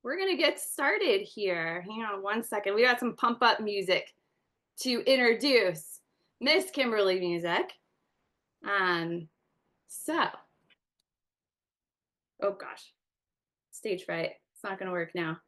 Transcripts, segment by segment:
we're gonna get started here. Hang on one second. We got some pump up music to introduce Miss Kymerlee music. So, oh gosh, stage fright. It's not gonna work now.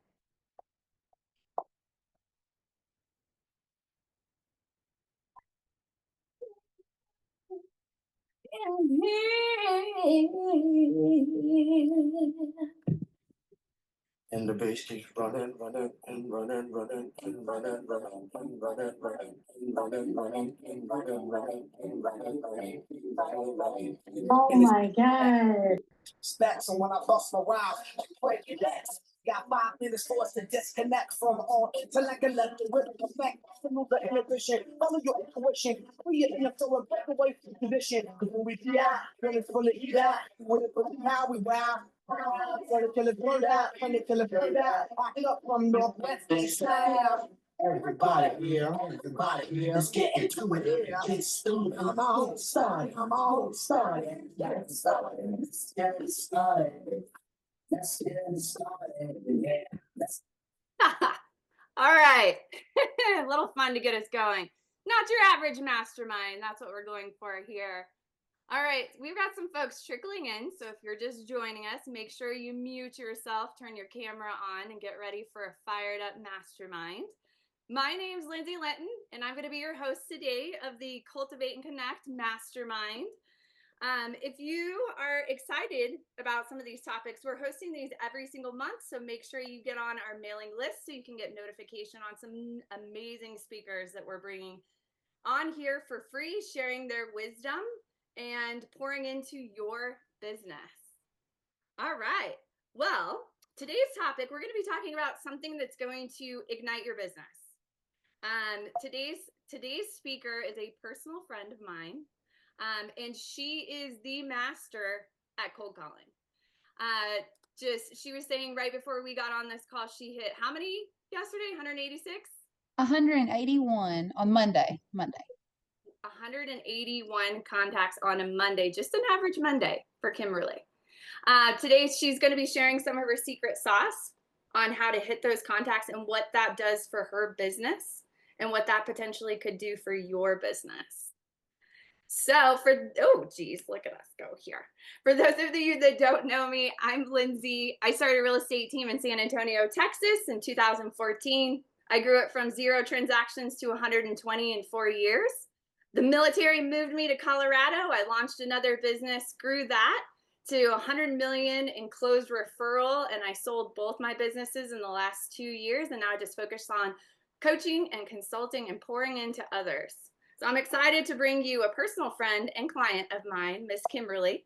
And the bass keeps running, running, and running, running, and running, running, and running, running, and running, running, and running, running, and running, running, and running. Oh my God. Stacks, so when I bust my rhyme, break your legs. Got 5 minutes for us to disconnect from all intellect and let the rhythm effect. Remove the inhibition, follow your intuition. We get enough to break away from tradition. Cause when we die, when it's full of heat out, when it's full of power, we wow. When it till it's burned out, when it till it's burned out. Back up from Northwest, East Side. Everybody here, let's get into it. Get stupid. I'm all started. Get started. Let's get started. Let's get started. Yeah. All right. A little fun to get us going. Not your average mastermind. That's what we're going for here. All right, we've got some folks trickling in, so if you're just joining us, make sure you mute yourself, turn your camera on, and get ready for a fired up mastermind. My name's Lindsay Linton, and I'm going to be your host today of the Cultivate and Connect Mastermind. If you are excited about some of these topics, we're hosting these every single month, so make sure you get on our mailing list so you can get notification on some amazing speakers that we're bringing on here for free, sharing their wisdom and pouring into your business. All right. Well, today's topic, we're going to be talking about something that's going to ignite your business. Today's speaker is a personal friend of mine, and she is the master at cold calling. She was saying right before we got on this call, she hit how many yesterday? 186? 181 on Monday. 181 contacts on a Monday, just an average Monday for Kymerlee. Today, she's going to be sharing some of her secret sauce on how to hit those contacts and what that does for her business and what that potentially could do for your business. So oh geez, look at us go here. For those of you that don't know me, I'm Lindsay. I started a real estate team in San Antonio, Texas in 2014. I grew it from 0 transactions to 120 in 4 years. The military moved me to Colorado. I launched another business, grew that to 100 million in closed referral, and I sold both my businesses in the last 2 years, and now I just focus on coaching and consulting and pouring into others. So I'm excited to bring you a personal friend and client of mine, Miss Kymerlee.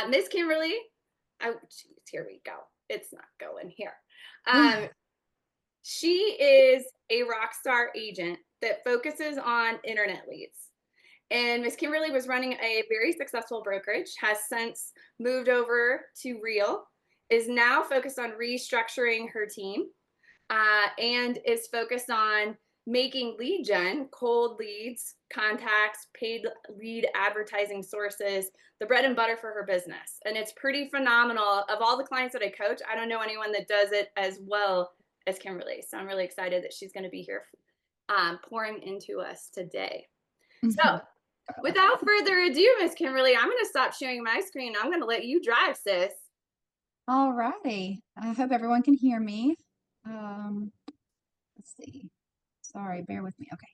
Miss Kymerlee, oh geez, here we go. It's not going here. She is a rock star agent that focuses on internet leads. And Miss Kymerlee was running a very successful brokerage, has since moved over to Real, is now focused on restructuring her team, and is focused on making lead gen, cold leads, contacts, paid lead advertising sources, the bread and butter for her business. And it's pretty phenomenal. Of all the clients that I coach, I don't know anyone that does it as well as Kymerlee. So I'm really excited that she's going to be here pouring into us today. So without further ado, Miss Kymerlee, I'm going to stop sharing my screen. I'm going to let you drive, sis. All righty. I hope everyone can hear me. Let's see. Sorry, bear with me. Okay.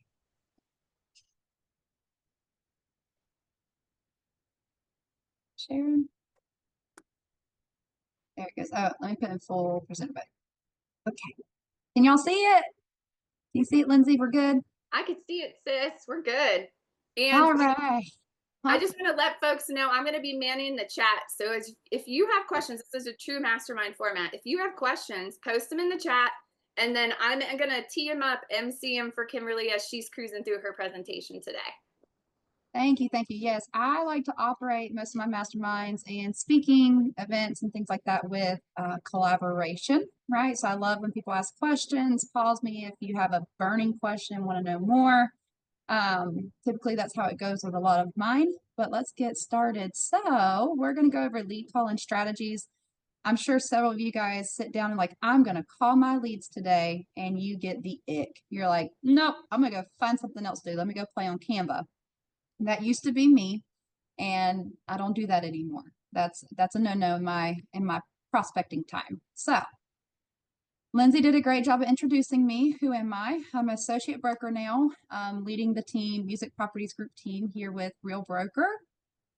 Sharon. There it goes. Oh, let me put in full present mode. Okay. Can y'all see it? Can you see it, Lindsay? We're good? I can see it, sis. We're good. And all right. I just want to let folks know I'm going to be manning the chat. So if you have questions, this is a true mastermind format. If you have questions, post them in the chat, and then I'm going to tee them up, MC them for Kymerlee as she's cruising through her presentation today. Thank you. Thank you. Yes, I like to operate most of my masterminds and speaking events and things like that with collaboration, right? So I love when people ask questions. Pause me if you have a burning question, want to know more. Typically that's how it goes with a lot of mine, but let's get started. So we're going to go over lead calling strategies. I'm sure several of you guys sit down and like, I'm going to call my leads today, and you get the ick. You're like, nope, I'm going to go find something else to do. Let me go play on Canva. That used to be me, and I don't do that anymore. That's a no-no in my prospecting time. So Lindsay did a great job of introducing me. Who am I? I'm an associate broker now, leading the team, Music Properties Group team here with Real Broker.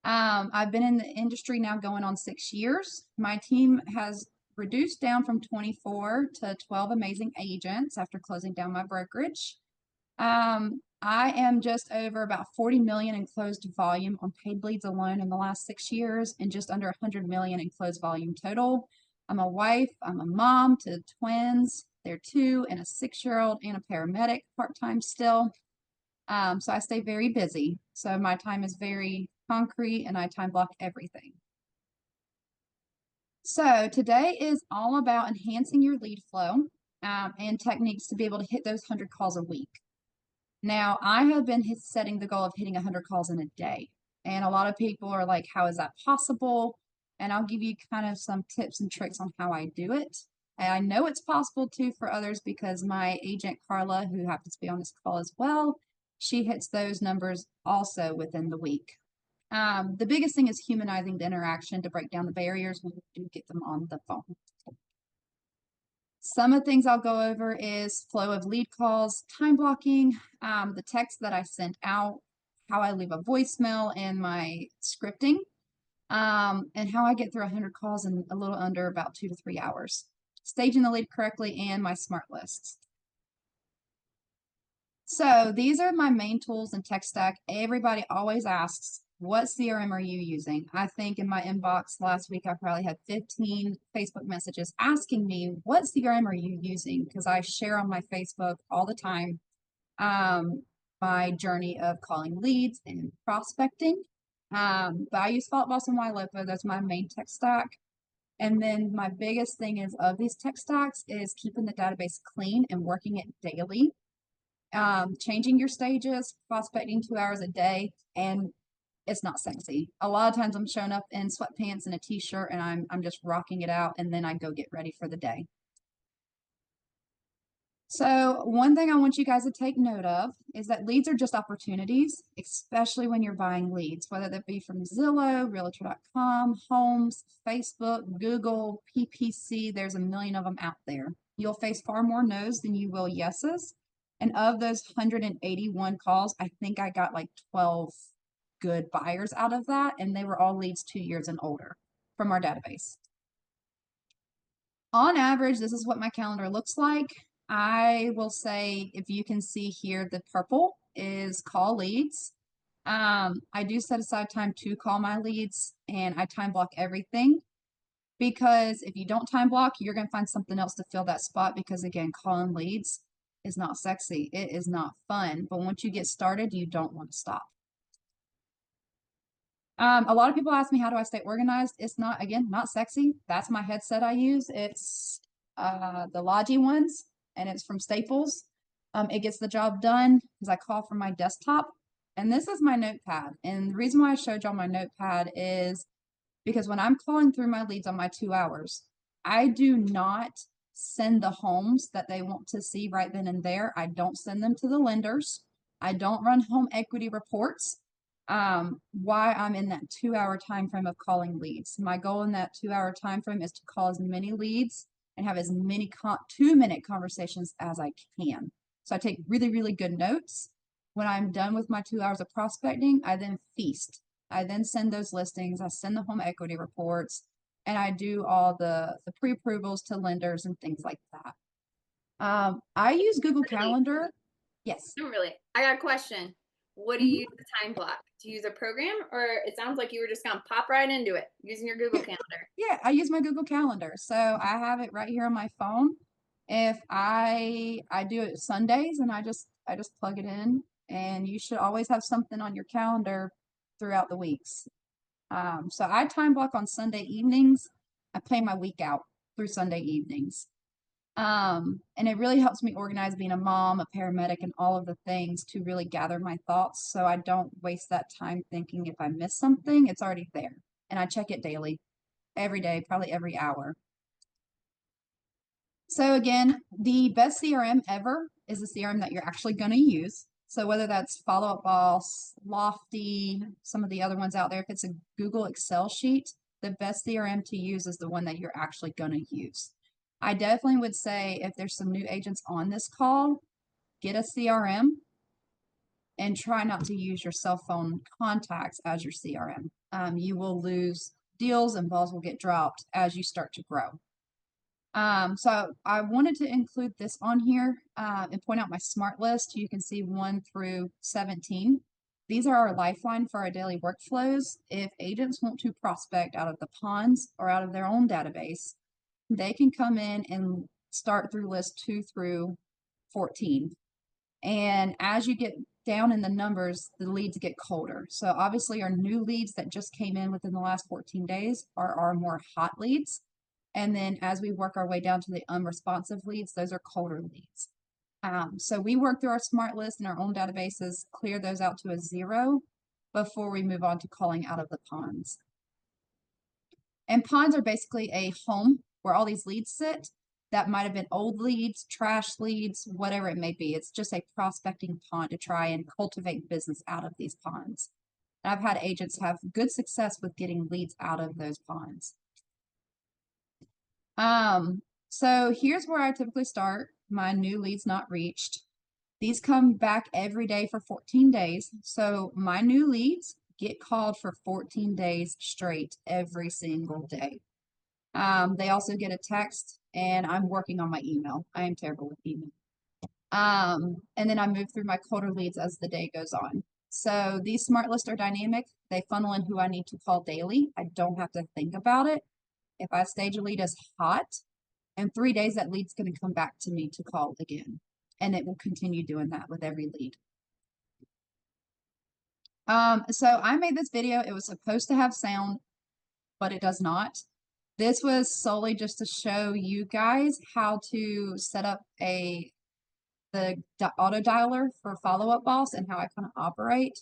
I've been in the industry now going on 6 years. My team has reduced down from 24 to 12 amazing agents after closing down my brokerage. I am just over about 40 million in closed volume on paid leads alone in the last 6 years, and just under 100 million in closed volume total. I'm a wife, I'm a mom to twins. They're 2 and a 6-year-old, and a paramedic part-time still. So I stay very busy. So my time is very concrete, and I time block everything. So today is all about enhancing your lead flow and techniques to be able to hit those 100 calls a week. Now, I have been setting the goal of hitting 100 calls in a day. And a lot of people are like, how is that possible? And I'll give you kind of some tips and tricks on how I do it. And I know it's possible too for others, because my agent Carla, who happens to be on this call as well, she hits those numbers also within the week. The biggest thing is humanizing the interaction to break down the barriers when we do get them on the phone. Some of the things I'll go over is flow of lead calls, time blocking, the text that I sent out, how I leave a voicemail, and my scripting, and how I get through 100 calls in a little under about 2 to 3 hours. Staging the lead correctly, and my smart lists. So these are my main tools and tech stack. Everybody always asks, what CRM are you using? I think in my inbox last week, I probably had 15 Facebook messages asking me, what CRM are you using? Because I share on my Facebook all the time my journey of calling leads and prospecting. But I use FaltBoss and YLOPO. That's my main tech stack. And then my biggest thing is of these tech stacks is keeping the database clean and working it daily. Changing your stages, prospecting 2 hours a day, and it's not sexy. A lot of times I'm showing up in sweatpants and a t-shirt, and I'm just rocking it out, and then I go get ready for the day. So one thing I want you guys to take note of is that leads are just opportunities, especially when you're buying leads, whether that be from Zillow, Realtor.com, Homes, Facebook, Google, PPC. There's a million of them out there. You'll face far more no's than you will yeses. And of those 181 calls, I think I got like 12 good buyers out of that, and they were all leads 2 years and older from our database. On average, this is what my calendar looks like. I will say, if you can see here, the purple is call leads. I do set aside time to call my leads, and I time block everything, because if you don't time block, you're going to find something else to fill that spot, because again, calling leads is not sexy. It is not fun, but once you get started, you don't want to stop. A lot of people ask me, how do I stay organized? It's not, again, not sexy. That's my headset I use. It's the Logi ones, and it's from Staples. It gets the job done because I call from my desktop. And this is my notepad. And the reason why I showed y'all my notepad is because when I'm calling through my leads on my 2 hours, I do not send the homes that they want to see right then and there. I don't send them to the lenders. I don't run home equity reports. Why I'm in that 2 hour time frame of calling leads. My goal in that 2 hour time frame is to call as many leads and have as many 2-minute conversations as I can. So I take really, really good notes. When I'm done with my 2 hours of prospecting, I then feast. I then send those listings, I send the home equity reports, and I do all the pre-approvals to lenders and things like that. I use Google Calendar. Yes. Kimberlee, I got a question. What do you use the time block? Do you use a program, or it sounds like you were just gonna pop right into it using your Google Calendar? Yeah, I use my Google Calendar. So I have it right here on my phone. If I do it Sundays, and I just plug it in, and you should always have something on your calendar throughout the weeks. So I time block on Sunday evenings. I plan my week out through Sunday evenings. And it really helps me organize being a mom, a paramedic, and all of the things to really gather my thoughts, so I don't waste that time thinking if I miss something, it's already there. And I check it daily, every day, probably every hour. So again, the best CRM ever is the CRM that you're actually going to use. So whether that's Follow Up Boss, Lofty, some of the other ones out there, if it's a Google Excel sheet, the best CRM to use is the one that you're actually going to use. I definitely would say if there's some new agents on this call, get a CRM and try not to use your cell phone contacts as your CRM. You will lose deals and balls will get dropped as you start to grow. So I wanted to include this on here and point out my smart list. You can see 1 through 17. These are our lifeline for our daily workflows. If agents want to prospect out of the ponds or out of their own database, they can come in and start through list 2 through 14. And as you get down in the numbers, the leads get colder. So obviously our new leads that just came in within the last 14 days are our more hot leads. And then as we work our way down to the unresponsive leads, those are colder leads. So we work through our smart list in our own databases, clear those out to a 0 before we move on to calling out of the ponds. And ponds are basically a home where all these leads sit. That might have been old leads, trash leads, whatever it may be. It's just a prospecting pond to try and cultivate business out of these ponds. And I've had agents have good success with getting leads out of those ponds. So here's where I typically start my new leads not reached. These come back every day for 14 days. So my new leads get called for 14 days straight every single day. They also get a text, and I'm working on my email. I am terrible with email. And then I move through my colder leads as the day goes on. So these smart lists are dynamic. They funnel in who I need to call daily. I don't have to think about it. If I stage a lead as hot, in 3 days, that lead's going to come back to me to call again. And it will continue doing that with every lead. So I made this video. It was supposed to have sound, but it does not. This was solely just to show you guys how to set up the auto dialer for Follow Up Boss and how I kind of operate.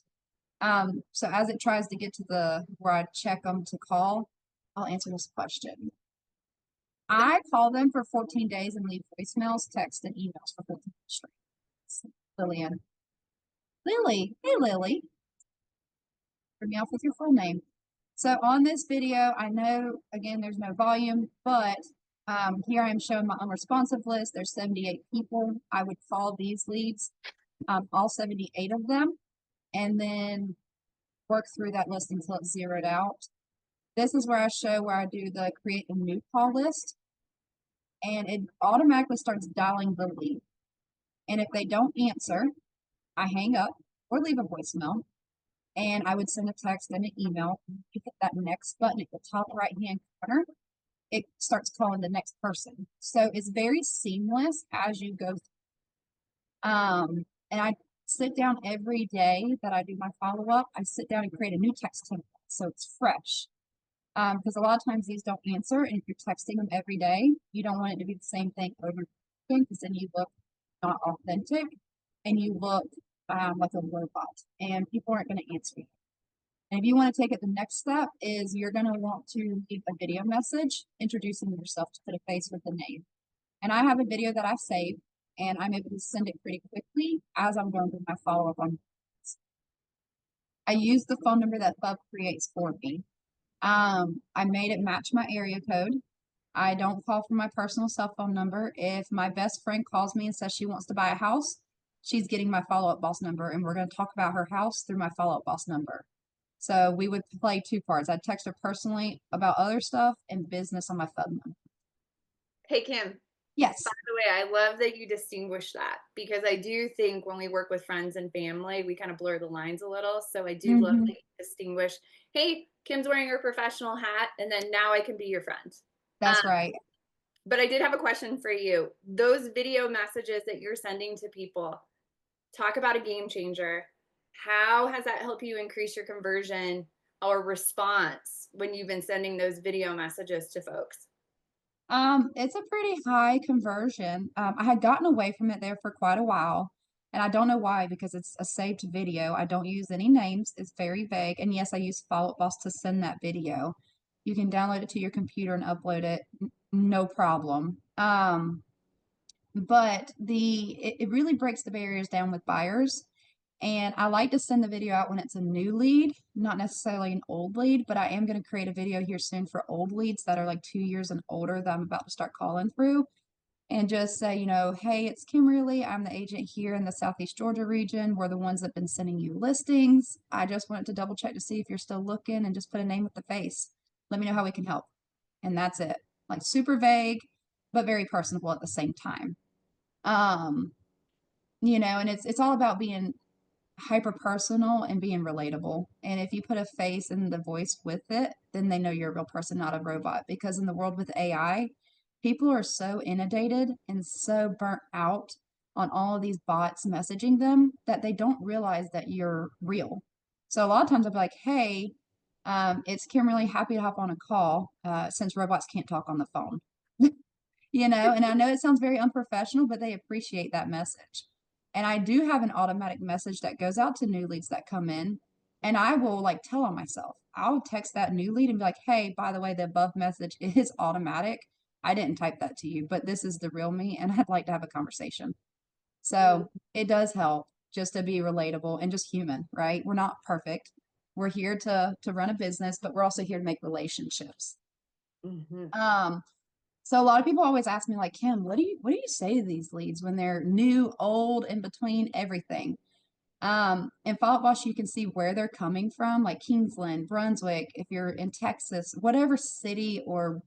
So as it tries to get to where I check them to call, I'll answer this question. I call them for 14 days and leave voicemails, texts, and emails for 14 days straight. Lillian. Lily. Hey, Lily. Bring me off with your full name. So on this video, I know, again, there's no volume, but here I am showing my unresponsive list. There's 78 people. I would call these leads, all 78 of them, and then work through that list until it's zeroed out. This is where I show where I do the create a new call list, and it automatically starts dialing the lead. And if they don't answer, I hang up or leave a voicemail, and I would send a text and an email. You hit that next button at the top right-hand corner, it starts calling the next person. So it's very seamless as you go through. And I sit down every day that I do my follow-up. I sit down and create a new text template so it's fresh. Because a lot of times these don't answer, and if you're texting them every day, you don't want it to be the same thing over and over, because then you look not authentic and you look like a robot, and people aren't going to answer you. And if you want to take it the next step, is you're going to want to leave a video message introducing yourself to put a face with the name. And I have a video that I saved, and I'm able to send it pretty quickly as I'm going through my follow-up on this. I use the phone number that Bub creates for me. I made it match my area code. I don't call from my personal cell phone number. If my best friend calls me and says she wants to buy a house, she's getting my Follow-Up Boss number, and we're going to talk about her house through my Follow-Up Boss number. So we would play 2 parts. I'd text her personally about other stuff and business on my phone number. Hey, Kim. Yes. By the way, I love that you distinguish that, because I do think when we work with friends and family, we kind of blur the lines a little. So I do love that you distinguish, hey, Kim's wearing her professional hat, and then now I can be your friend. That's right. But I did have a question for you. Those video messages that you're sending to people, talk about a game changer. How has that helped you increase your conversion or response when you've been sending those video messages to folks? It's a pretty high conversion. I had gotten away from it there for quite a while, and I don't know why, because it's a saved video. I don't use any names. It's very vague. And yes, I use Follow Up Boss to send that video. You can download it to your computer and upload it, no problem. But it really breaks the barriers down with buyers. And I like to send the video out when it's a new lead, not necessarily an old lead, but I am going to create a video here soon for old leads that are like 2 years and older that I'm about to start calling through, and just say, hey, it's Kymerlee. I'm the agent here in the Southeast Georgia region. We're the ones that have been sending you listings. I just wanted to double check to see if you're still looking, and just put a name with the face. Let me know how we can help. And that's it. Like, super vague, but very personable at the same time. And it's all about being hyper personal and being relatable. And if you put a face and the voice with it, then they know you're a real person, not a robot. Because in the world with AI, people are so inundated and so burnt out on all of these bots messaging them that they don't realize that you're real. So a lot of times I'll be like, hey, it's Kymerlee, happy to hop on a call, since robots can't talk on the phone. And I know it sounds very unprofessional, but they appreciate that message. And I do have an automatic message that goes out to new leads that come in, and I will like tell on myself. I'll text that new lead and be like, hey, by the way, the above message is automatic. I didn't type that to you, but this is the real me, and I'd like to have a conversation. So it does help just to be relatable and just human, right? We're not perfect. We're here to run a business, but we're also here to make relationships. So a lot of people always ask me, like, Kim, what do you say to these leads when they're new, old, in between, everything? In Follow Up Boss, you can see where they're coming from, like Kingsland, Brunswick. If you're in Texas, whatever city or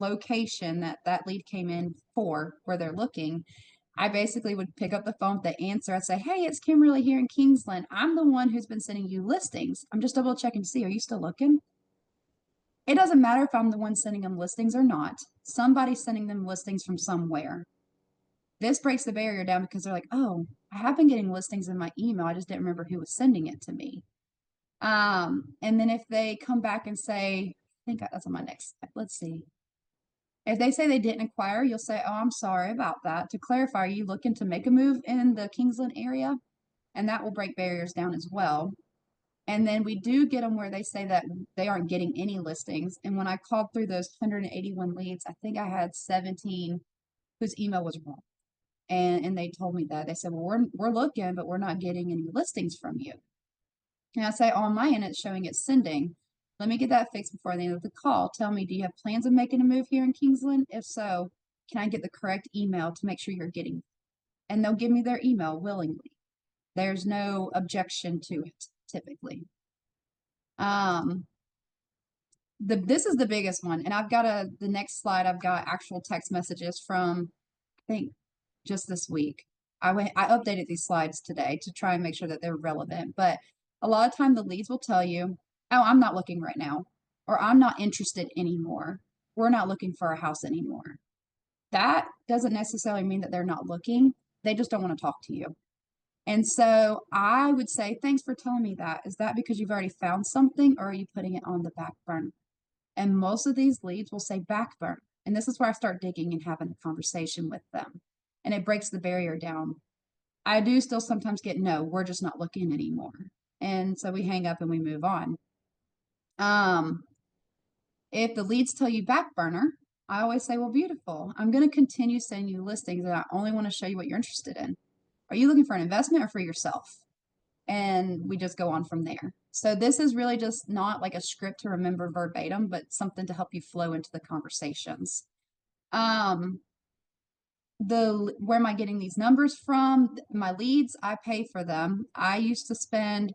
location that lead came in for, where they're looking, I basically would pick up the phone with the answer. I'd say, hey, it's Kymerlee here in Kingsland. I'm the one who's been sending you listings. I'm just double checking to see, are you still looking? It doesn't matter if I'm the one sending them listings or not. Somebody's sending them listings from somewhere. This breaks the barrier down because they're like, oh, I have been getting listings in my email. I just didn't remember who was sending it to me. And then if they come back and say, I think that's on my next step. Let's see. If they say they didn't inquire, you'll say, oh, I'm sorry about that. To clarify, are you looking to make a move in the Kingsland area? And that will break barriers down as well. And then we do get them where they say that they aren't getting any listings. And when I called through those 181 leads, I think I had 17 whose email was wrong. And they told me that. They said, well, we're looking, but we're not getting any listings from you. And I say, on my end, it's showing it's sending. Let me get that fixed before the end of the call. Tell me, do you have plans of making a move here in Kingsland? If so, can I get the correct email to make sure you're getting? And they'll give me their email willingly. There's no objection to it, typically. This is the biggest one, and I've got the next slide. I've got actual text messages from, I think, just this week. I updated these slides today to try and make sure that they're relevant. But a lot of time the leads will tell you, oh, I'm not looking right now, or I'm not interested anymore. We're not looking for a house anymore. That doesn't necessarily mean that they're not looking. They just don't want to talk to you. And so I would say, thanks for telling me that. Is that because you've already found something, or are you putting it on the back burner? And most of these leads will say back burner. And this is where I start digging and having a conversation with them. And it breaks the barrier down. I do still sometimes get, no, we're just not looking anymore. And so we hang up and we move on. If the leads tell you back burner, I always say, well, beautiful. I'm going to continue sending you listings, and I only want to show you what you're interested in. Are you looking for an investment or for yourself? And we just go on from there. So this is really just not like a script to remember verbatim, but something to help you flow into the conversations. Where am I getting these numbers from? My leads, I pay for them. I used to spend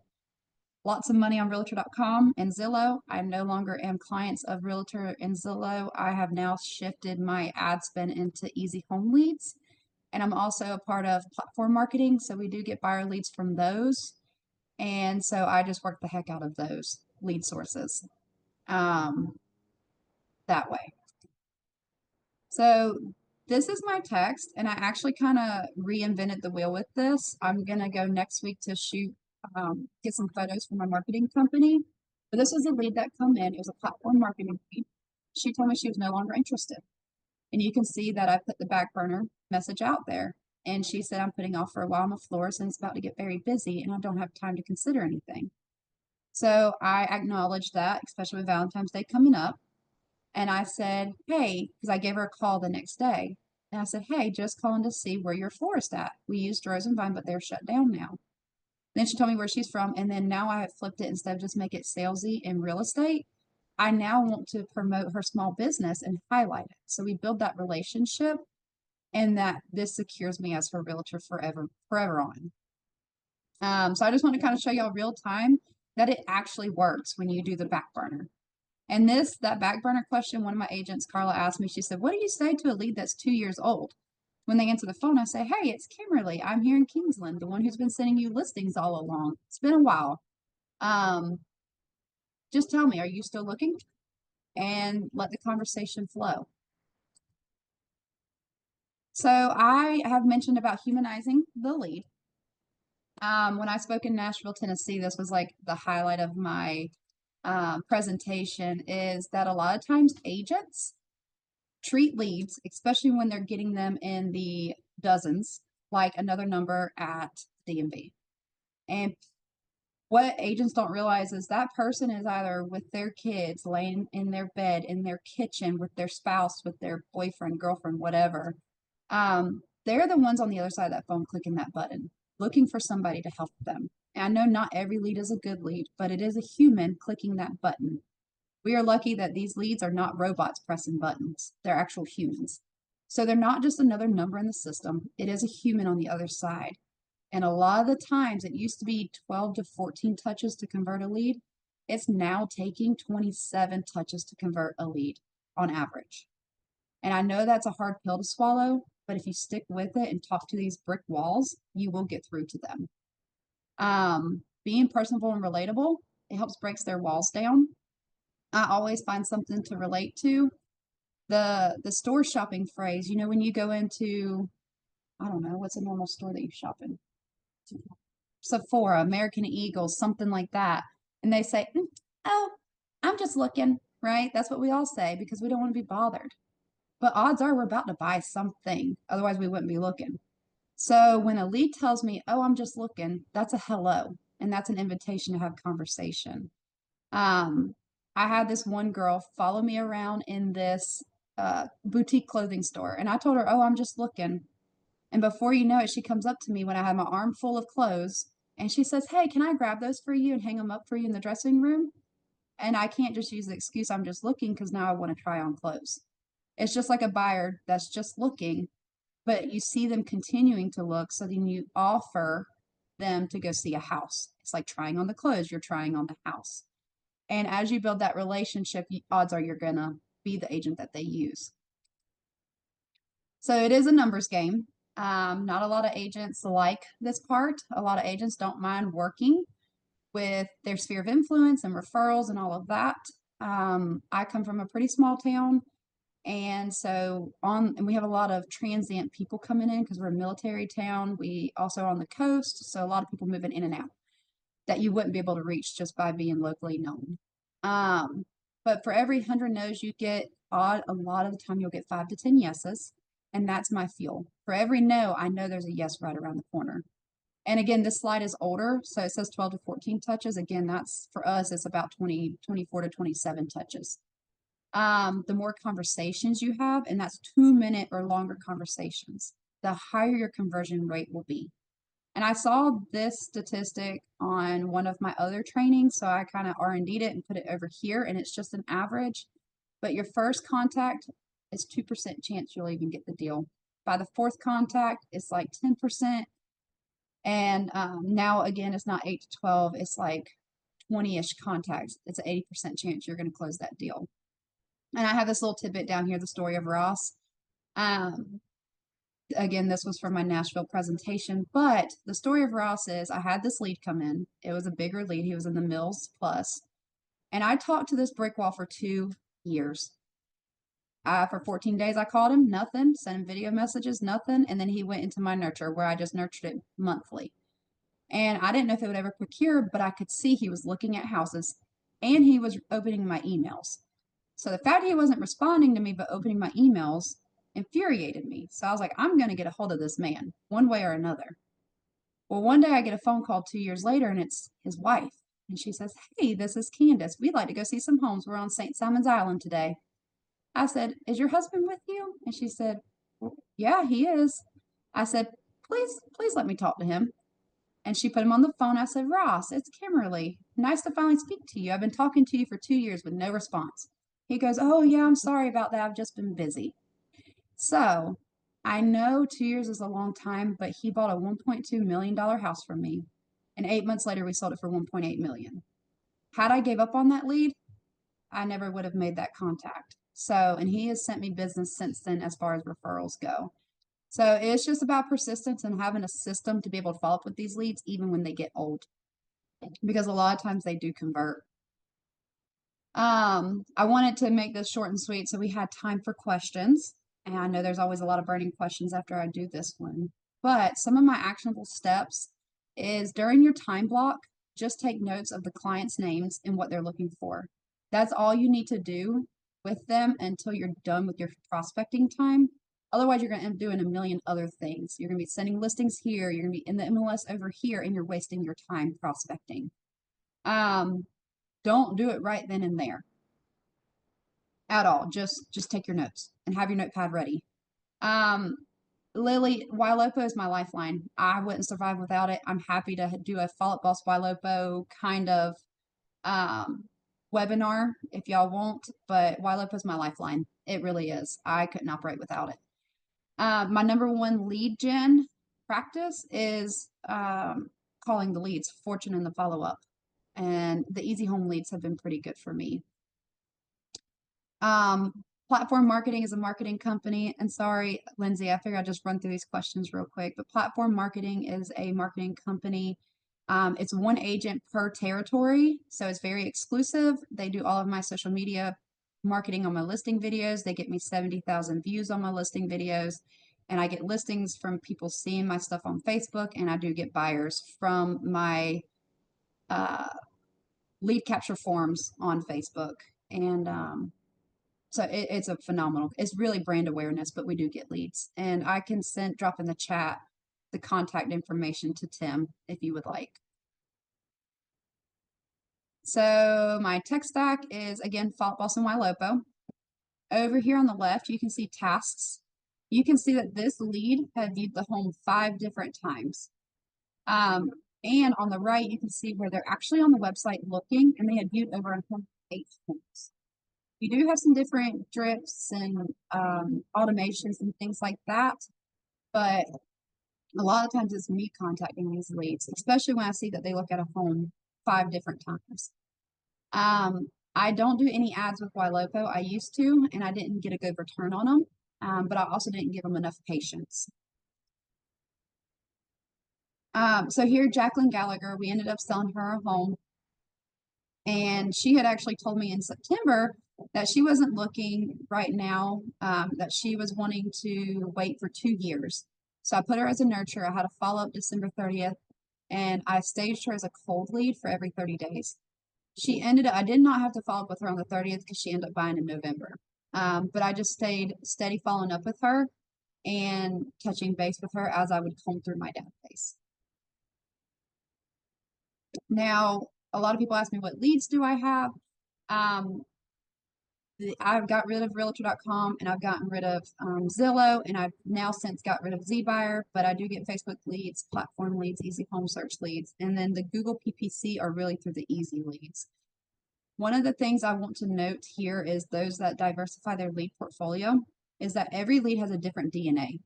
lots of money on realtor.com and Zillow. I no longer am clients of Realtor and Zillow. I have now shifted my ad spend into Easy Home Leads. And I'm also a part of platform marketing. So we do get buyer leads from those. And so I just work the heck out of those lead sources that way. So this is my text, and I actually kind of reinvented the wheel with this. I'm going to go next week to shoot, get some photos for my marketing company. But this was a lead that come in. It was a platform marketing lead. She told me she was no longer interested. And you can see that I put the back burner message out there. And she said, I'm putting off for a while. I'm a florist and it's about to get very busy and I don't have time to consider anything. So I acknowledged that, especially with Valentine's Day coming up. And I said, hey, because I gave her a call the next day. And I said, hey, just calling to see where your florist at. We used Rose and Vine, but they're shut down now. Then she told me where she's from. And then now I have flipped it instead of just make it salesy in real estate. I now want to promote her small business and highlight it. So we build that relationship, and that this secures me as her realtor forever on. So I just want to kind of show y'all real time that it actually works when you do the back burner. And that back burner question, one of my agents, Carla, asked me, she said, what do you say to a lead that's 2 years old? When they answer the phone, I say, hey, it's Kymerlee. I'm here in Kingsland, the one who's been sending you listings all along. It's been a while. Just tell me, are you still looking? And let the conversation flow. So I have mentioned about humanizing the lead. When I spoke in Nashville, Tennessee, this was like the highlight of my presentation, is that a lot of times agents treat leads, especially when they're getting them in the dozens, like another number at DMV. And what agents don't realize is that person is either with their kids, laying in their bed, in their kitchen, with their spouse, with their boyfriend, girlfriend, whatever. They're the ones on the other side of that phone clicking that button, looking for somebody to help them. And I know not every lead is a good lead, but it is a human clicking that button. We are lucky that these leads are not robots pressing buttons. They're actual humans. So they're not just another number in the system. It is a human on the other side. And a lot of the times it used to be 12 to 14 touches to convert a lead. It's now taking 27 touches to convert a lead on average. And I know that's a hard pill to swallow, but if you stick with it and talk to these brick walls, you will get through to them. Being personable and relatable, it helps breaks their walls down. I always find something to relate to. The store shopping phrase, you know, when you go into, I don't know, what's a normal store that you shop in? Sephora, American Eagle, something like that. And they say, oh, I'm just looking, right? That's what we all say because we don't want to be bothered. But odds are we're about to buy something. Otherwise, we wouldn't be looking. So when a lead tells me, oh, I'm just looking, that's a hello. And that's an invitation to have conversation. I had this one girl follow me around in this boutique clothing store. And I told her, oh, I'm just looking. And before you know it, she comes up to me when I have my arm full of clothes. And she says, hey, can I grab those for you and hang them up for you in the dressing room? And I can't just use the excuse I'm just looking because now I want to try on clothes. It's just like a buyer that's just looking, but you see them continuing to look. So then you offer them to go see a house. It's like trying on the clothes, you're trying on the house. And as you build that relationship, odds are you're going to be the agent that they use. So it is a numbers game. Not a lot of agents like this part. A lot of agents don't mind working with their sphere of influence and referrals and all of that. I come from a pretty small town. And so and we have a lot of transient people coming in because we're a military town. We also are on the coast. So a lot of people moving in and out that you wouldn't be able to reach just by being locally known. But for every 100 no's you get, a lot of the time you'll get 5 to 10 yeses. And that's my fuel. For every no, I know there's a yes right around the corner. And again, this slide is older. So it says 12 to 14 touches. Again, that's for us, it's about 24 to 27 touches. The more conversations you have, and that's 2-minute or longer conversations, the higher your conversion rate will be. And I saw this statistic on one of my other trainings, so I kind of R&D'd it and put it over here, and it's just an average. But your first contact is 2% chance you'll even get the deal. By the fourth contact, it's like 10%. And now, again, it's not 8 to 12, it's like 20-ish contacts. It's an 80% chance you're going to close that deal. And I have this little tidbit down here, the story of Ross. Again, this was from my Nashville presentation, but the story of Ross is I had this lead come in. It was a bigger lead. He was in the Mills Plus. And I talked to this brick wall for 2 years. For 14 days, I called him, nothing, sent him video messages, nothing. And then he went into my nurture where I just nurtured it monthly. And I didn't know if it would ever procure, but I could see he was looking at houses and he was opening my emails. So the fact he wasn't responding to me but opening my emails infuriated me. So I was like, I'm going to get a hold of this man one way or another. Well, one day I get a phone call 2 years later and it's his wife. And she says, hey, this is Candace. We'd like to go see some homes. We're on St. Simon's Island today. I said, is your husband with you? And she said, Yeah, he is. I said, please let me talk to him. And she put him on the phone. I said, Ross, it's Kymerlee. Nice to finally speak to you. I've been talking to you for 2 years with no response. He goes, oh, yeah, I'm sorry about that. I've just been busy. So I know 2 years is a long time, but he bought a $1.2 million house from me. And 8 months later, we sold it for 1.8 million. Had I gave up on that lead, I never would have made that contact. So, and he has sent me business since then as far as referrals go. So it's just about persistence and having a system to be able to follow up with these leads, even when they get old, because a lot of times they do convert. I wanted to make this short and sweet, so we had time for questions. And I know there's always a lot of burning questions after I do this one. But some of my actionable steps is during your time block, just take notes of the client's names and what they're looking for. That's all you need to do with them until you're done with your prospecting time. Otherwise, you're going to end up doing a million other things. You're going to be sending listings here, you're going to be in the MLS over here, and you're wasting your time prospecting. Don't do it right then and there at all. Just take your notes and have your notepad ready. Lily, YLOPO is my lifeline. I wouldn't survive without it. I'm happy to do a Follow Up Boss YLOPO kind of webinar if y'all want, but YLOPO is my lifeline. It really is. I couldn't operate without it. My number one lead gen practice is calling the leads, fortune in the follow-up. And the easy home leads have been pretty good for me. Platform marketing is a marketing company. And sorry, Lindsay, I figured I'd just run through these questions real quick. But platform marketing is a marketing company. It's one agent per territory. So it's very exclusive. They do all of my social media marketing on my listing videos. They get me 70,000 views on my listing videos. And I get listings from people seeing my stuff on Facebook. And I do get buyers from my lead capture forms on Facebook. And so it's a phenomenal, it's really brand awareness, but we do get leads. And I can drop in the chat the contact information to Tim if you would like. So my tech stack is, again, Follow Up Boss and YLOPO. Over here on the left, you can see tasks. You can see that this lead had viewed the home 5 different times. And on the right, you can see where they're actually on the website looking, and they had viewed over 108 homes. You do have some different drips and automations and things like that, but a lot of times it's me contacting these leads, especially when I see that they look at a home 5 different times. I don't do any ads with YLOPO. I used to, and I didn't get a good return on them, but I also didn't give them enough patience. So here, Jacqueline Gallagher, we ended up selling her a home. And she had actually told me in September that she wasn't looking right now, that she was wanting to wait for 2 years. So I put her as a nurture. I had a follow up December 30th, and I staged her as a cold lead for every 30 days. She ended up, I did not have to follow up with her on the 30th because she ended up buying in November. But I just stayed steady following up with her and touching base with her as I would comb through my database. Now, a lot of people ask me, what leads do I have? I've got rid of realtor.com and I've gotten rid of Zillow, and I've now since got rid of ZBuyer, but I do get Facebook leads, platform leads, easy home search leads, and then the Google PPC are really through the easy leads. One of the things I want to note here is those that diversify their lead portfolio is that every lead has a different DNA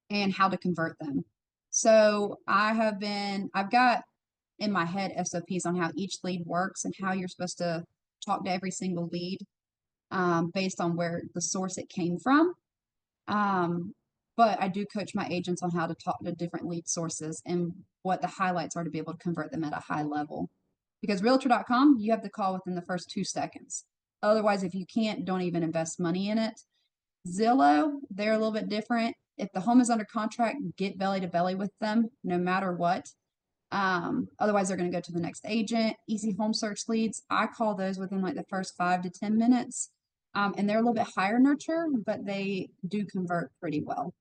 and how to convert them. So I've got in my head SOPs on how each lead works and how you're supposed to talk to every single lead based on where the source it came from. But I do coach my agents on how to talk to different lead sources and what the highlights are to be able to convert them at a high level. Because realtor.com, you have to call within the first 2 seconds. Otherwise, if you can't, don't even invest money in it. Zillow, they're a little bit different. If the home is under contract, get belly to belly with them no matter what. Otherwise, they're going to go to the next agent. Easy home search leads, I call those within like the first 5 to 10 minutes. And they're a little bit higher nurture, but they do convert pretty well.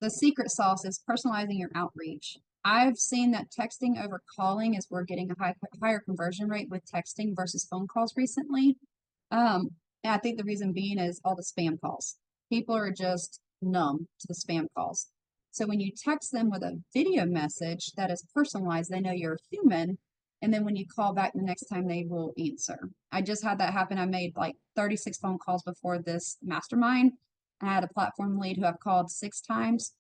The secret sauce is personalizing your outreach. I've seen that texting over calling is we're getting a higher conversion rate with texting versus phone calls recently. And I think the reason being is all the spam calls. People are just numb to the spam calls. So when you text them with a video message that is personalized, they know you're a human. And then when you call back the next time, they will answer. I just had that happen. I made like 36 phone calls before this mastermind. I had a platform lead who I've called 6 times.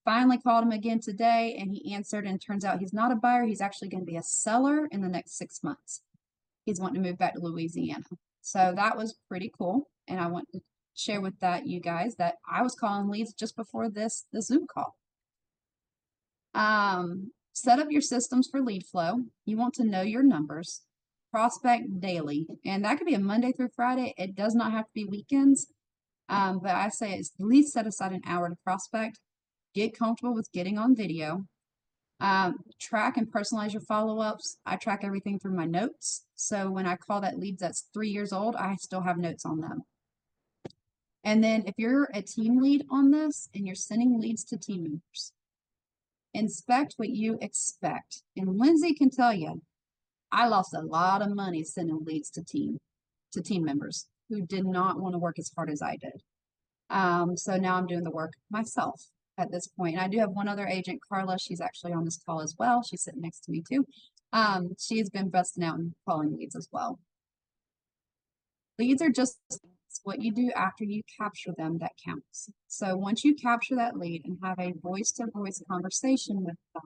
Finally called him again today and he answered, and turns out he's not a buyer. He's actually going to be a seller in the next 6 months. He's wanting to move back to Louisiana. So that was pretty cool. And I want to share with that you guys that I was calling leads just before the Zoom call. Set up your systems for lead flow. You want to know your numbers. Prospect daily. And that could be a Monday through Friday. It does not have to be weekends. But I say it's at least set aside an hour to prospect. Get comfortable with getting on video. Track and personalize your follow-ups. I track everything through my notes. So when I call that leads that's 3 years old, I still have notes on them. And then if you're a team lead on this and you're sending leads to team members, inspect what you expect. And Lindsay can tell you, I lost a lot of money sending leads to team members who did not want to work as hard as I did. So now I'm doing the work myself at this point. And I do have one other agent, Carla. She's actually on this call as well. She's sitting next to me too. She's been busting out and calling leads as well. Leads are just what you do after you capture them that counts. So once you capture that lead and have a voice-to-voice conversation with them,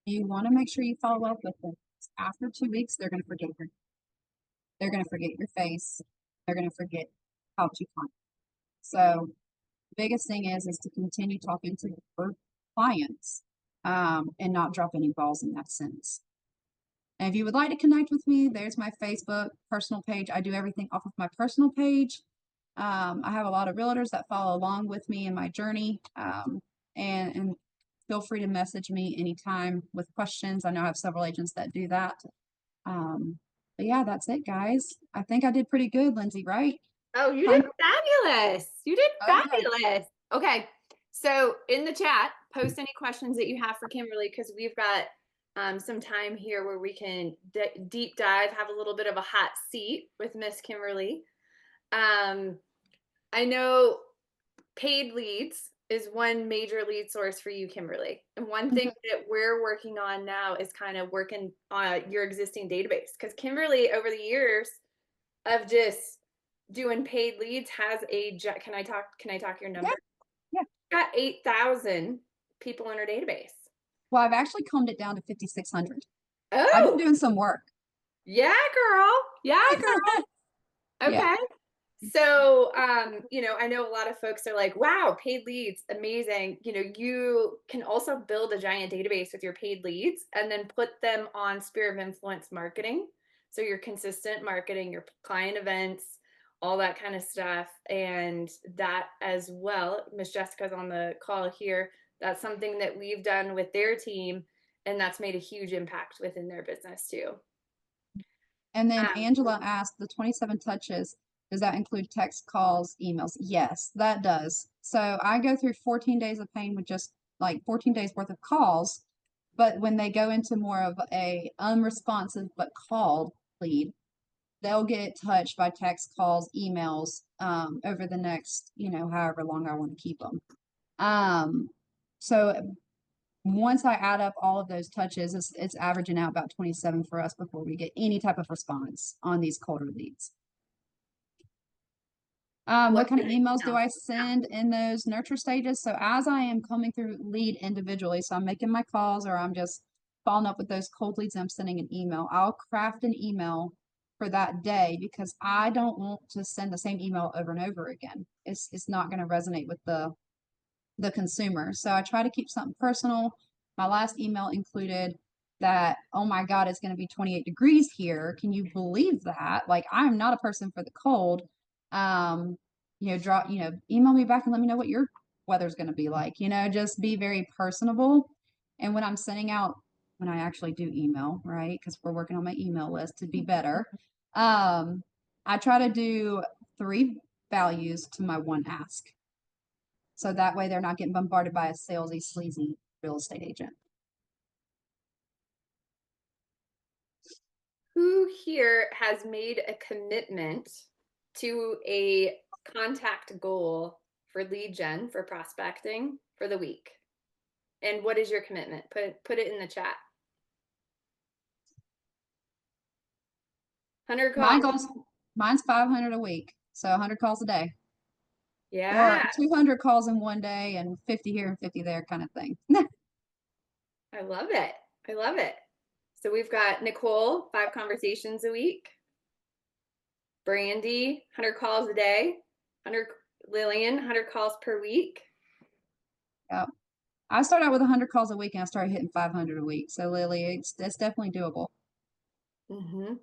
you want to make sure you follow up with them. After 2 weeks, they're going to forget they're going to forget your face. They're going to forget how to contact. So the biggest thing is to continue talking to your clients and not drop any balls in that sense. And if you would like to connect with me, there's my Facebook personal page. I do everything off of my personal page. I have a lot of realtors that follow along with me in my journey. And feel free to message me anytime with questions. I know I have several agents that do that. But yeah, that's it, guys. I think I did pretty good, Lindsay, right? Oh, you did fabulous. You did Okay. fabulous. Okay. So in the chat, post any questions that you have for Kymerlee, because we've got some time here where we can deep dive, have a little bit of a hot seat with Miss Kymerlee. I know paid leads is one major lead source for you, Kymerlee. And one thing that we're working on now is kind of working on your existing database, because Kymerlee, over the years of just doing paid leads, has a can I talk your number? Yeah. Got 8,000 people in her database. Well, I've actually combed it down to 5,600. Oh, I've been doing some work. Yeah, girl. Yeah, girl. Okay. Yeah. So, you know, I know a lot of folks are like, wow, paid leads, amazing. You know, you can also build a giant database with your paid leads and then put them on Sphere of Influence marketing. So your consistent marketing, your client events, all that kind of stuff. And that as well, Miss Jessica's on the call here. That's something that we've done with their team, and that's made a huge impact within their business too. And then Angela asked, the 27 touches, does that include text, calls, emails? Yes, that does. So I go through 14 days of pain with just like 14 days worth of calls. But when they go into more of a unresponsive but called lead, they'll get touched by text, calls, emails over the next, you know, however long I want to keep them. So once I add up all of those touches, it's averaging out about 27 for us before we get any type of response on these colder leads. What kind of emails do I send in those nurture stages? So as I am coming through lead individually, so I'm making my calls or I'm just following up with those cold leads, I'm sending an email. I'll craft an email for that day because I don't want to send the same email over and over again. It's not going to resonate with the consumer. So I try to keep something personal. My last email included that, oh my God, it's going to be 28 degrees here. Can you believe that? Like, I'm not a person for the cold. You know, email me back and let me know what your weather's going to be like, you know, just be very personable. And when I'm sending out, when I actually do email, right? Because we're working on my email list to be better. I try to do 3 values to my 1 ask. So that way they're not getting bombarded by a salesy, sleazy real estate agent. Who here has made a commitment to a contact goal for lead gen, for prospecting for the week? And what is your commitment? Put it in the chat. 100 calls. Mine's 500 a week. So 100 calls a day. Yeah, Or 200 calls in one day and 50 here and 50 there kind of thing. I love it. I love it. So we've got Nicole, 5 conversations a week. Brandy, 100 calls a day. 100 Lillian, 100 calls per week. Yep. I started out with 100 calls a week and I started hitting 500 a week. So Lily, that's definitely doable. Mm-hmm.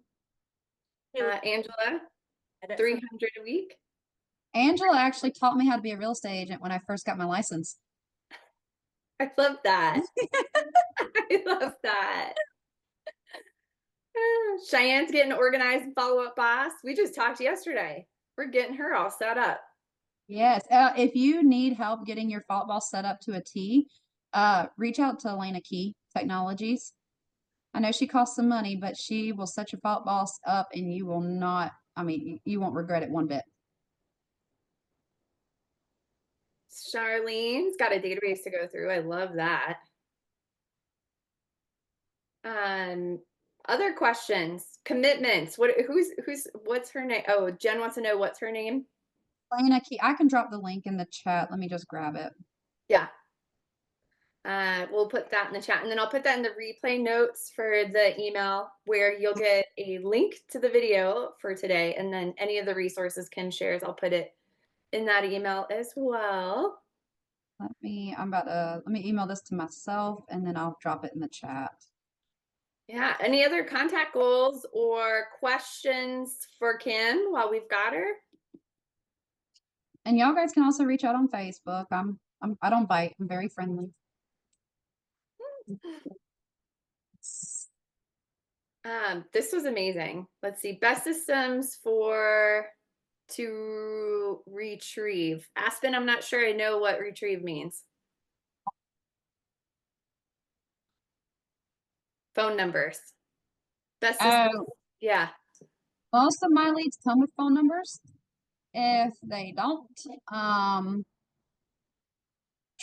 Angela, 300 a week. Angela actually taught me how to be a real estate agent when I first got my license. I love that. I love that. Cheyenne's getting organized and follow-up boss. We just talked yesterday. We're getting her all set up. Yes. If you need help getting your fault boss set up to a T, reach out to Elena Key Technologies. I know she costs some money, but she will set your fault boss up and you will not, you won't regret it one bit. Charlene's got a database to go through. I love that. Other questions, commitments. What's her name? Oh, Jen wants to know what's her name. Elena Key, I can drop the link in the chat. Let me just grab it. Yeah. We'll put that in the chat, and then I'll put that in the replay notes for the email where you'll get a link to the video for today, and then any of the resources Kim shares, I'll put it in that email as well. Let me email this to myself and then I'll drop it in the chat. Yeah. Any other contact goals or questions for Kim while we've got her? And y'all guys can also reach out on Facebook. I don't bite. I'm very friendly. This was amazing. Let's see. Best systems to retrieve. Aspen, I'm not sure I know what retrieve means. Phone numbers. Best systems. Yeah. Most of my leads come with phone numbers. If they don't,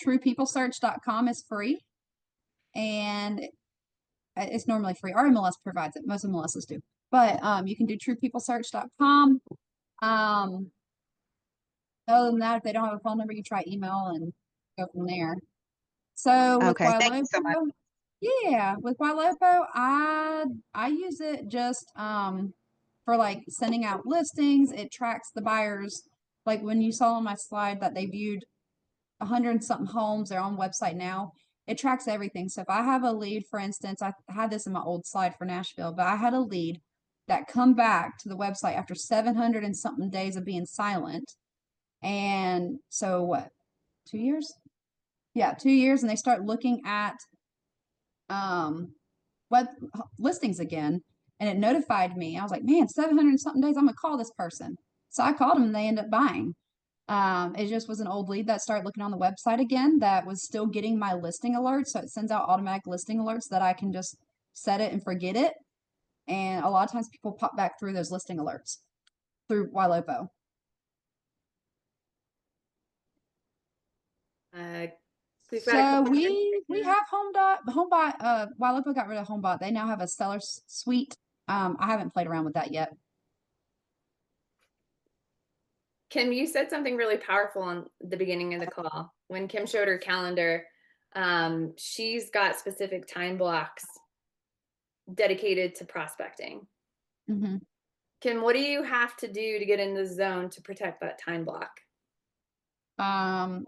truepeoplesearch.com is free. And it's normally free. Our MLS provides it. Most MLSs do. But you can do truepeoplesearch.com. Other than that, if they don't have a phone number, you try email and go from there. So with thank you so much. yeah, with LLCo, I use it just for like sending out listings. It tracks the buyers. Like when you saw on my slide that they viewed 100 something homes, they're on website now. It tracks everything. So if I have a lead, for instance, I had this in my old slide for Nashville, but I had a lead that come back to the website after 700 and something days of being silent. And so what, 2 years? Yeah, 2 years. And they start looking at web listings again. And it notified me. I was like, man, 700 and something days, I'm gonna call this person. So I called them and they ended up buying. It just was an old lead that started looking on the website again that was still getting my listing alerts. So it sends out automatic listing alerts that I can just set it and forget it. And a lot of times people pop back through those listing alerts through LLCo. So we have HomeBot. LLCo got rid of HomeBot. They now have a seller suite. I haven't played around with that yet. Kim, you said something really powerful on the beginning of the call. When Kim showed her calendar, she's got specific time blocks dedicated to prospecting. Mm-hmm. Kim, what do you have to do to get in the zone to protect that time block?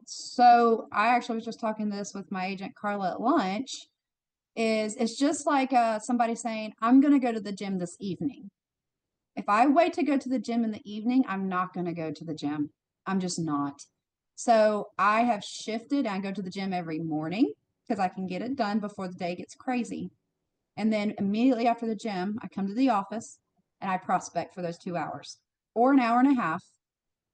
So I actually was just talking this with my agent Carla at lunch. It's just like somebody saying, I'm gonna go to the gym this evening. If I wait to go to the gym in the evening, I'm not going to go to the gym. I'm just not. So I have shifted. I go to the gym every morning because I can get it done before the day gets crazy. And then immediately after the gym, I come to the office and I prospect for those 2 hours or an hour and a half.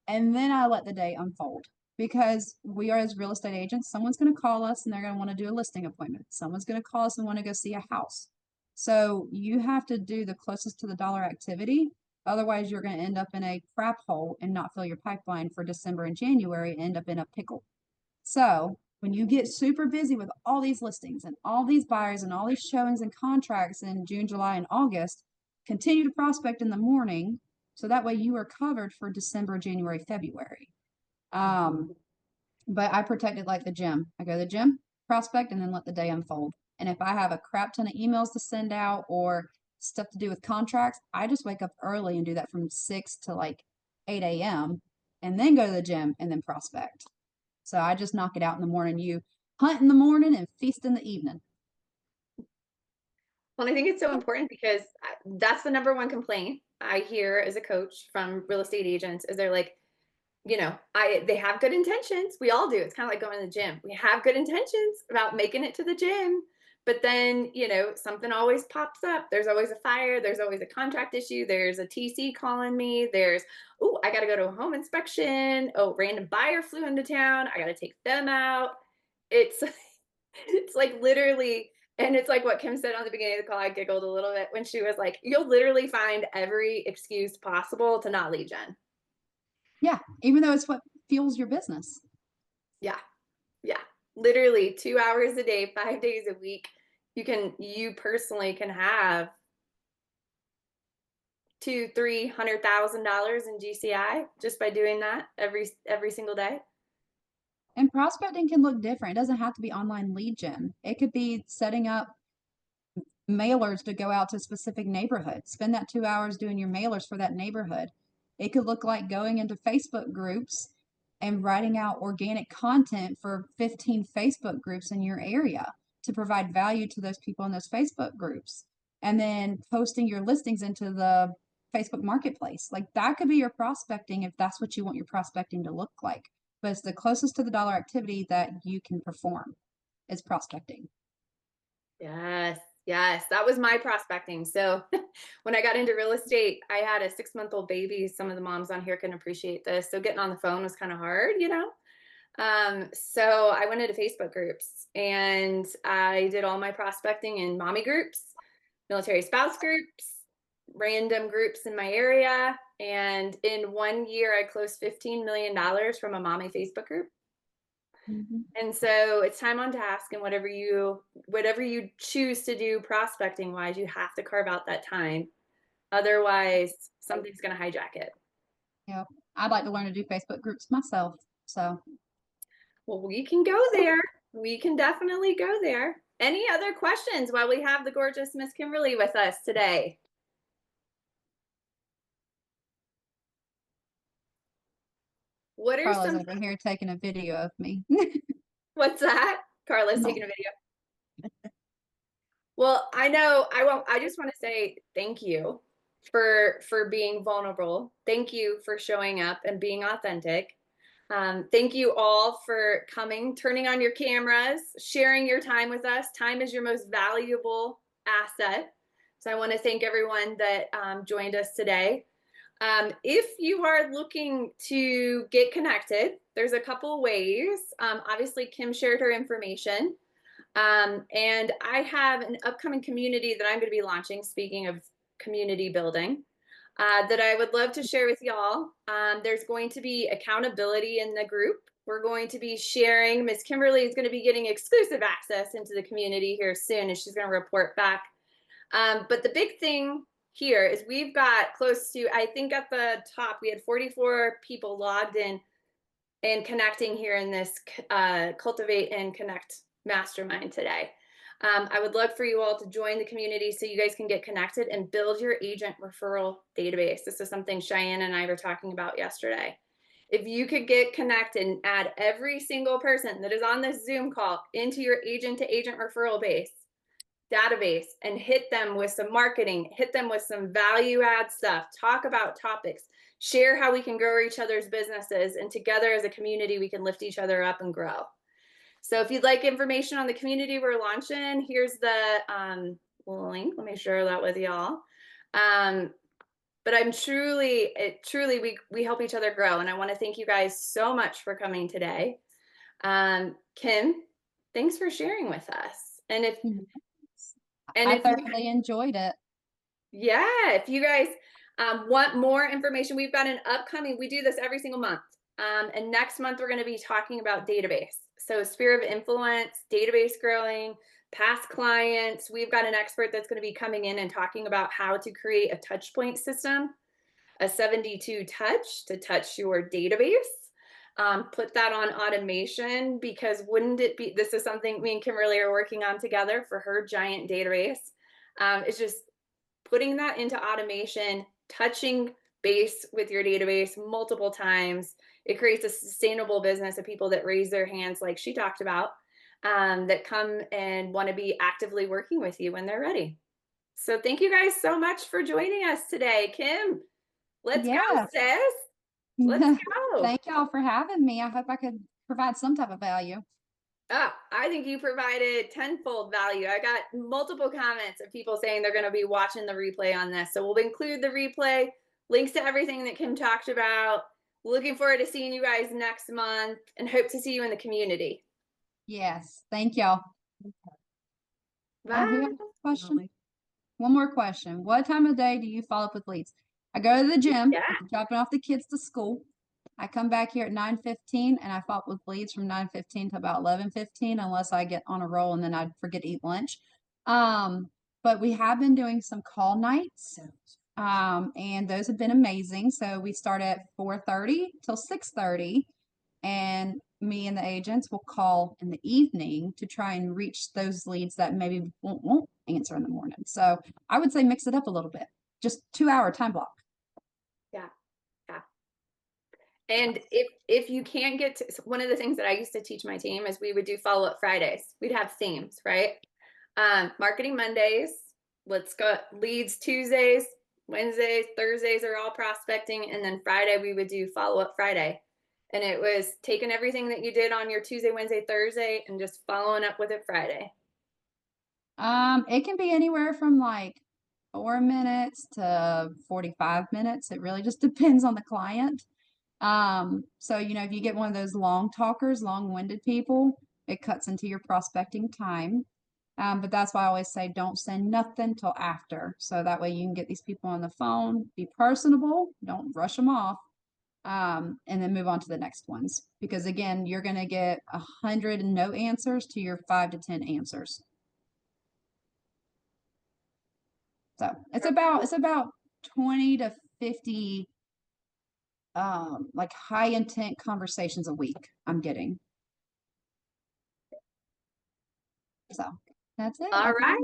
And then I let the day unfold because we are as real estate agents. Someone's going to call us and they're going to want to do a listing appointment. Someone's going to call us and want to go see a house. So you have to do the closest to the dollar activity Otherwise, you're going to end up in a crap hole and not fill your pipeline for December and January and end up in a pickle. So when you get super busy with all these listings and all these buyers and all these showings and contracts in June, July, and August, continue to prospect in the morning. So that way you are covered for December, January, February. But I protect it like the gym. I go to the gym, prospect, and then let the day unfold. And if I have a crap ton of emails to send out or stuff to do with contracts, I just wake up early and do that from 6 to like 8 a.m. and then go to the gym and then prospect. So I just knock it out in the morning. You hunt in the morning and feast in the evening. Well, I think it's so important because that's the number one complaint I hear as a coach from real estate agents is they're like, they have good intentions. We all do. It's kind of like going to the gym. We have good intentions about making it to the gym, but then, something always pops up. There's always a fire. There's always a contract issue. There's a TC calling me. I got to go to a home inspection. Oh, random buyer flew into town. I got to take them out. It's, it's like literally, and it's like what Kim said on the beginning of the call. I giggled a little bit when she was like, you'll literally find every excuse possible to not lead gen. Yeah, even though it's what fuels your business. Yeah. Yeah. Literally 2 hours a day, 5 days a week. You personally can have $200,000-300,000 in GCI just by doing that every single day. And prospecting can look different. It doesn't have to be online lead gen. It could be setting up mailers to go out to a specific neighborhood. Spend that 2 hours doing your mailers for that neighborhood. It could look like going into Facebook groups and writing out organic content for 15 Facebook groups in your area to provide value to those people in those Facebook groups. And then posting your listings into the Facebook marketplace. Like that could be your prospecting if that's what you want your prospecting to look like. But it's the closest to the dollar activity that you can perform is prospecting. Yes. Yes. That was my prospecting. So when I got into real estate, I had a 6-month-old baby. Some of the moms on here can appreciate this. So getting on the phone was kind of hard, So I went into Facebook groups and I did all my prospecting in mommy groups, military spouse groups, random groups in my area. And in 1 year, I closed $15 million from a mommy Facebook group. Mm-hmm. And so it's time on task, and whatever you choose to do prospecting wise, you have to carve out that time. Otherwise, something's going to hijack it. Yeah, I'd like to learn to do Facebook groups myself. So, well, we can go there. We can definitely go there. Any other questions while we have the gorgeous Miss Kymerlee with us today? What are Carla's some? over here taking a video of me. What's that? Carla's taking a video. Well, I know I won't. I just want to say thank you for being vulnerable. Thank you for showing up and being authentic. Thank you all for coming, turning on your cameras, sharing your time with us. Time is your most valuable asset. So I want to thank everyone that joined us today. If you are looking to get connected, there's a couple ways. Obviously, Kim shared her information. And I have an upcoming community that I'm going to be launching, speaking of community building, that I would love to share with y'all. There's going to be accountability in the group. We're going to be sharing. Ms. Kymerlee is going to be getting exclusive access into the community here soon, and she's going to report back. But the big thing here is we've got close to, I think at the top, we had 44 people logged in and connecting here in this Cultivate and Connect Mastermind today. I would love for you all to join the community so you guys can get connected and build your agent referral database. This is something Cheyenne and I were talking about yesterday. If you could get connected and add every single person that is on this Zoom call into your agent to agent referral database and hit them with some marketing, hit them with some value add stuff, talk about topics, share how we can grow each other's businesses, and together as a community, we can lift each other up and grow. So if you'd like information on the community we're launching, here's the link. Let me share that with y'all. But I'm truly, we help each other grow. And I want to thank you guys so much for coming today. Kim, thanks for sharing with us. And I thoroughly enjoyed it. Yeah, if you guys, Want more information? We've got an upcoming, we do this every single month. And next month, we're going to be talking about database. So sphere of influence, database growing, past clients. We've got an expert that's going to be coming in and talking about how to create a touch point system, a 72 touch to touch your database. Put that on automation, because wouldn't it be, this is something me and Kymerlee are working on together for her giant database. It's just putting that into automation, touching base with your database multiple times. It creates a sustainable business of people that raise their hands, like she talked about, that come and want to be actively working with you when they're ready. So thank you guys so much for joining us today. Kim, let's go, Yes. sis. Let's go. Thank y'all for having me. I hope I could provide some type of value. Oh, I think you provided tenfold value. I got multiple comments of people saying they're going to be watching the replay on this. So we'll include the replay, links to everything that Kim talked about. Looking forward to seeing you guys next month, and hope to see you in the community. Yes. Thank y'all. Bye. Who has a question? One more question. What time of day do you follow up with leads? I go to the gym, Yeah. dropping off the kids to school. I come back here at 9:15 and I follow up with leads from 9:15 to about 11:15, unless I get on a roll and then I forget to eat lunch. But we have been doing some call nights. And those have been amazing. So we start at 4:30 till 6:30, and me and the agents will call in the evening to try and reach those leads that maybe won't answer in the morning. So I would say mix it up a little bit. Just 2-hour time block. Yeah. Yeah. And if you can't get to, one of the things that I used to teach my team is we would do follow-up Fridays. We'd have themes, right? Marketing Mondays, let's go leads Tuesdays, Wednesdays, Thursdays are all prospecting. And then Friday, we would do follow-up Friday. And it was taking everything that you did on your Tuesday, Wednesday, Thursday, and just following up with it Friday. It can be anywhere from like 4 minutes to 45 minutes. It really just depends on the client. So, if you get one of those long talkers, long-winded people, it cuts into your prospecting time. But that's why I always say don't send nothing till after. So that way you can get these people on the phone, be personable, don't rush them off, and then move on to the next ones. Because again, you're going to get 100 no answers to your 5 to 10 answers. So it's about 20 to 50 like high intent conversations a week I'm getting. So that's it. All right.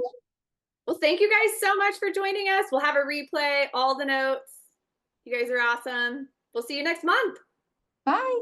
Well, thank you guys so much for joining us. We'll have a replay, all the notes. You guys are awesome. We'll see you next month. Bye.